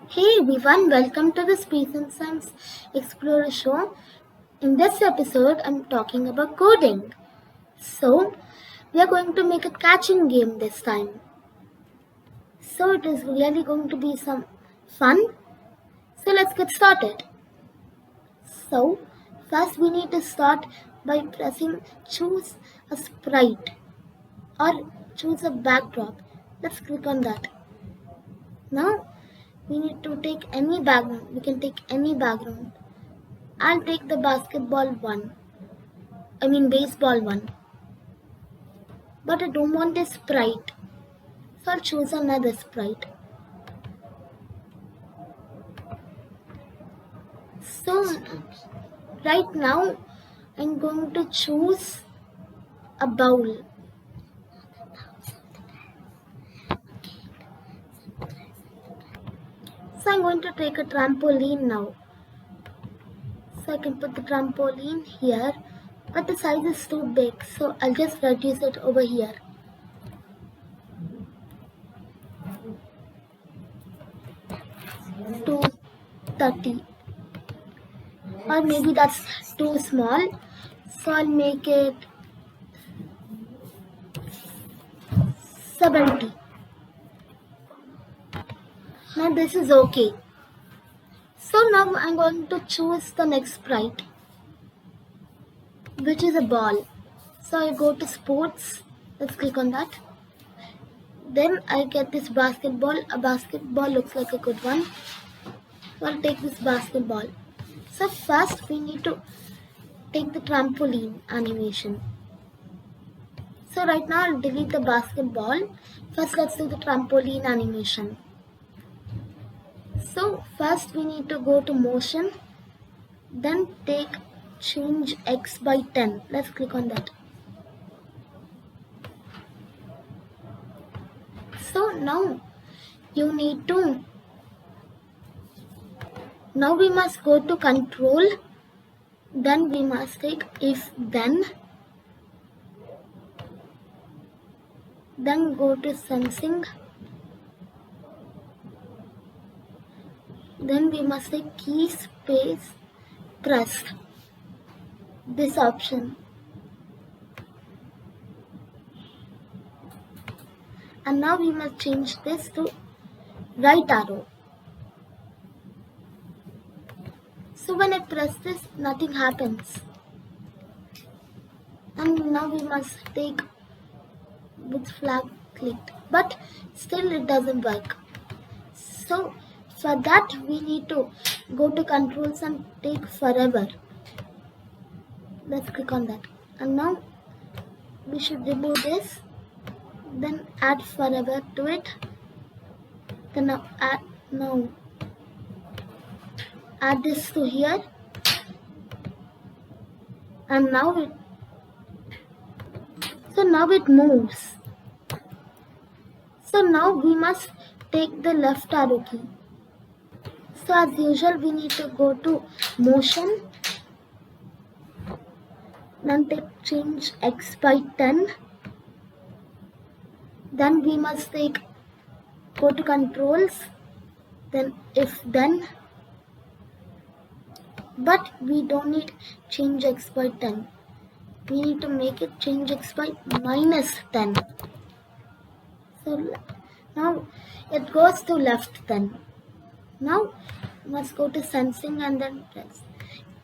Hey everyone, welcome to the Space and Science Explorer show. In this episode, I'm talking about coding. So, we are going to make a catching game this time. So, it is really going to be some fun. So, let's get started. So, first we need to start by pressing choose a sprite or choose a backdrop. Let's click on that. Now, we need to take any background. We can take any background. I'll take the basketball one. I mean baseball one. But I don't want a sprite. So I'll choose another sprite. So right now I'm going to choose a bowl. So I'm going to take a trampoline now. So I can put the trampoline here. But the size is too big. So I'll just reduce it over here. To 30. Or maybe that's too small. So I'll make it 70. Now this is okay. So now I'm going to choose the next sprite, which is a ball. So I go to sports. Let's click on that. Then I get this basketball. A basketball looks like a good one. So I'll take this basketball. So first we need to take the trampoline animation. So right now I'll delete the basketball. First let's do the trampoline animation. So first we need to go to motion. Then take change x by 10. Let's click on that. So now you need to, now we must go to control, then we must take if then go to sensing, then we must take key space press this option, and now we must change this to right arrow. So when I press this, nothing happens. And now we must take with flag clicked, but still it doesn't work. So for that we need to go to controls and take forever. Let's click on that. And now we should remove this, then add forever to it. Then now add this to here, and now it moves. So now we must take the left arrow key. So as usual we need to go to motion, then take change x by 10, then we must take go to controls, then if then, but we don't need change x by 10, we need to make it change x by minus 10. So now it goes to left then. Now must go to sensing and then press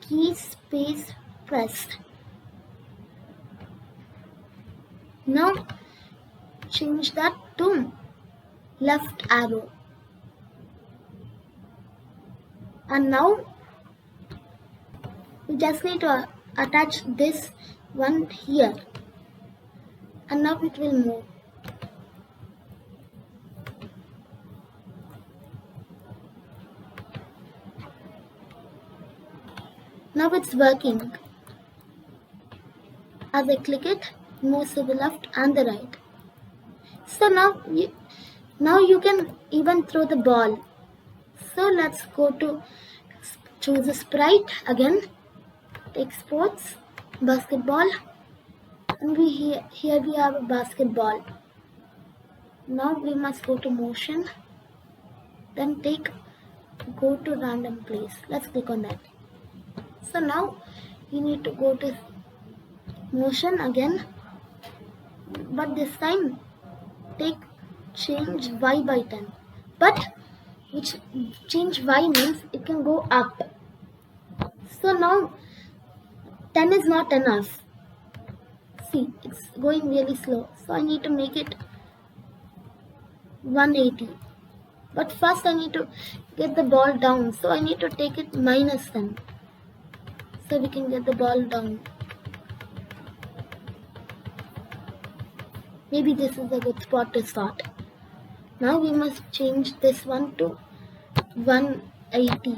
key space pressed. Now change that to left arrow, and now we just need to attach this one here, and now it will move. Now it's working. As I click it, it moves to the left and the right. So now you can even throw the ball. So let's go to choose a sprite again. Take sports, basketball, and here we have a basketball. Now we must go to motion, then take go to random place. Let's click on that. So now you need to go to motion again, but this time take change y by 10. But which change y means it can go up. So now 10 is not enough. See, it's going really slow. So I need to make it 180. But first I need to get the ball down. So I need to take it minus 10. So we can get the ball down. Maybe this is a good spot to start. Now we must change this one to 180.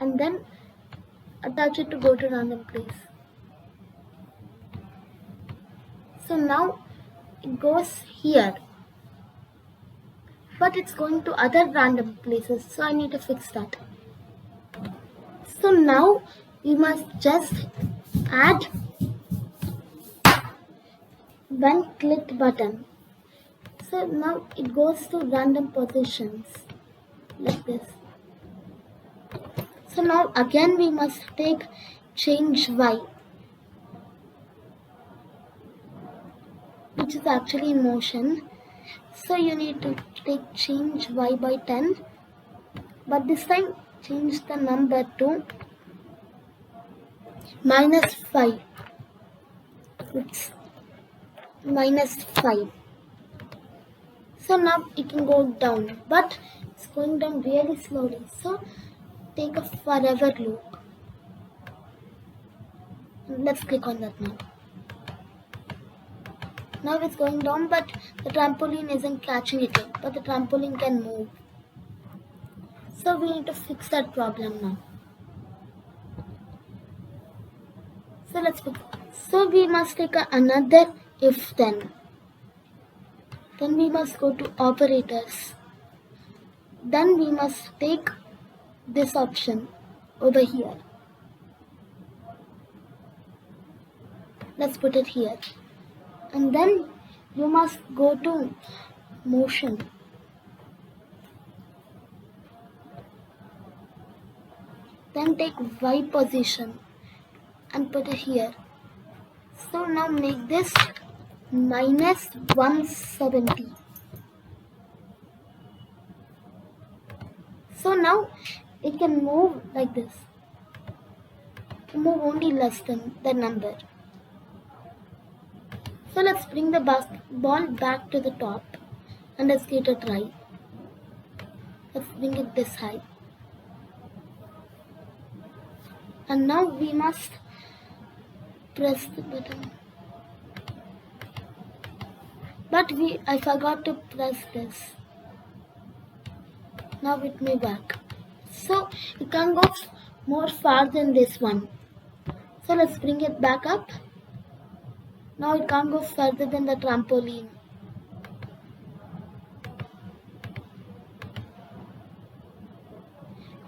And then attach it to go to random place. So now it goes here. But it's going to other random places. So I need to fix that. So now we must just add when clicked button. So now it goes to random positions like this. So now again we must take change y, which is actually in motion. So you need to take change y by 10, but this time change the number to minus 5. It's minus 5. So now it can go down, but it's going down really slowly. So take a forever loop. Let's click on that now. Now it's going down, but the trampoline isn't catching it yet, but the trampoline can move. So we need to fix that problem now. So let's fix it. So we must take another if then. Then we must go to operators. Then we must take this option over here. Let's put it here. And then you must go to motion. Then take Y position and put it here. So now make this minus 170. So now it can move like this. It can move only less than the number. So let's bring the ball back to the top and let's give it a try. Let's bring it this high. And now we must press the button. But I forgot to press this. Now it may work. So it can go more far than this one. So let's bring it back up. Now it can't go further than the trampoline.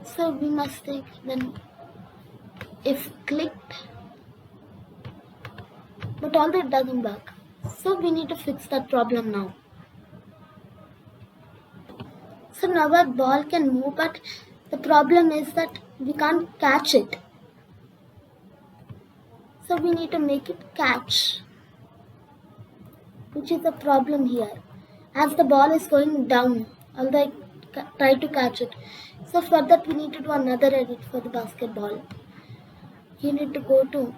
So we must take then if clicked, but all that doesn't work. So we need to fix that problem now. So now our ball can move, but the problem is that we can't catch it. So we need to make it catch, which is a problem here. As the ball is going down, although I try to catch it. So for that we need to do another edit for the basketball. You need to go to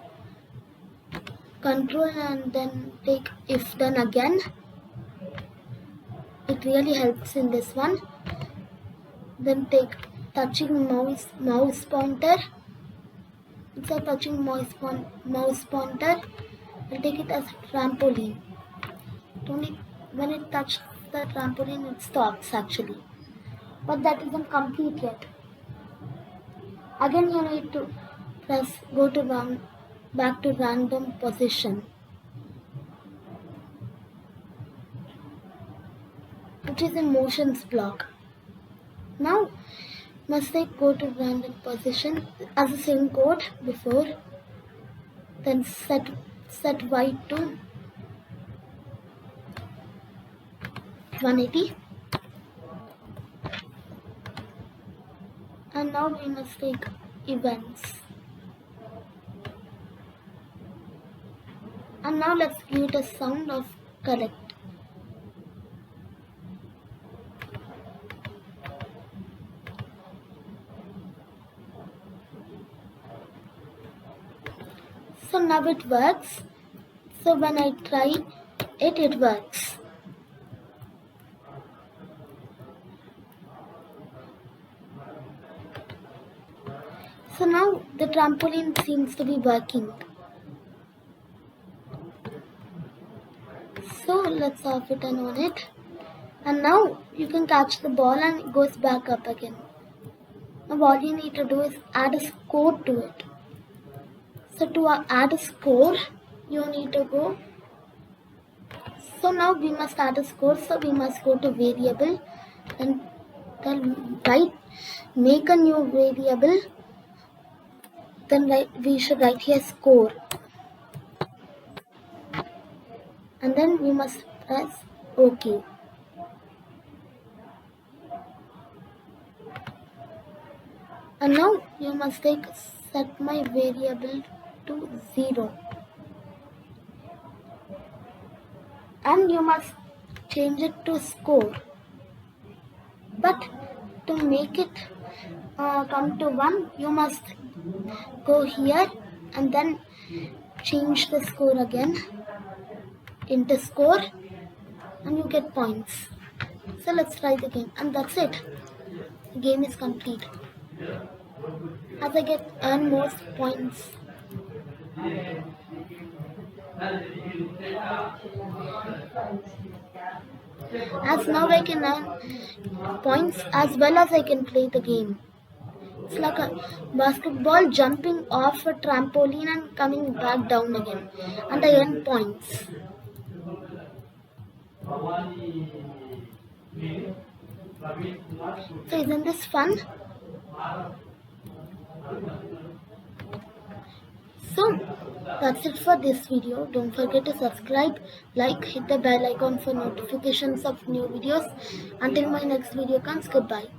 control and then take if then again. It really helps in this one. Then take touching mouse pointer. Instead of touching mouse pointer, and take it as trampoline. When it touches the trampoline, it stops actually. But that isn't complete yet. Again, you need to go to back to random position, which is in motions block. Now, must I go to random position as the same code before? Then set Y to 180. And now we must take events. And now let's give it a sound of correct. So now it works. So when I try it, it works. So now the trampoline seems to be working. So let's off it and on it. And now you can catch the ball and it goes back up again. Now all you need to do is add a score to it. So to add a score, you need to go. So now we must add a score. So we must go to variable and then make a new variable. Then we should write here score. And then we must press OK. And now you must set my variable to 0. And you must change it to score. But to make it come to 1, you must go here and then change the score again into score and you get points. So let's try the game and that's it. The game is complete. As I earn more points. As now I can earn points as well as I can play the game. It's like a basketball jumping off a trampoline and coming back down again. And I earn points. So isn't this fun? So that's it for this video. Don't forget to subscribe, like, hit the bell icon for notifications of new videos. Until my next video comes, goodbye.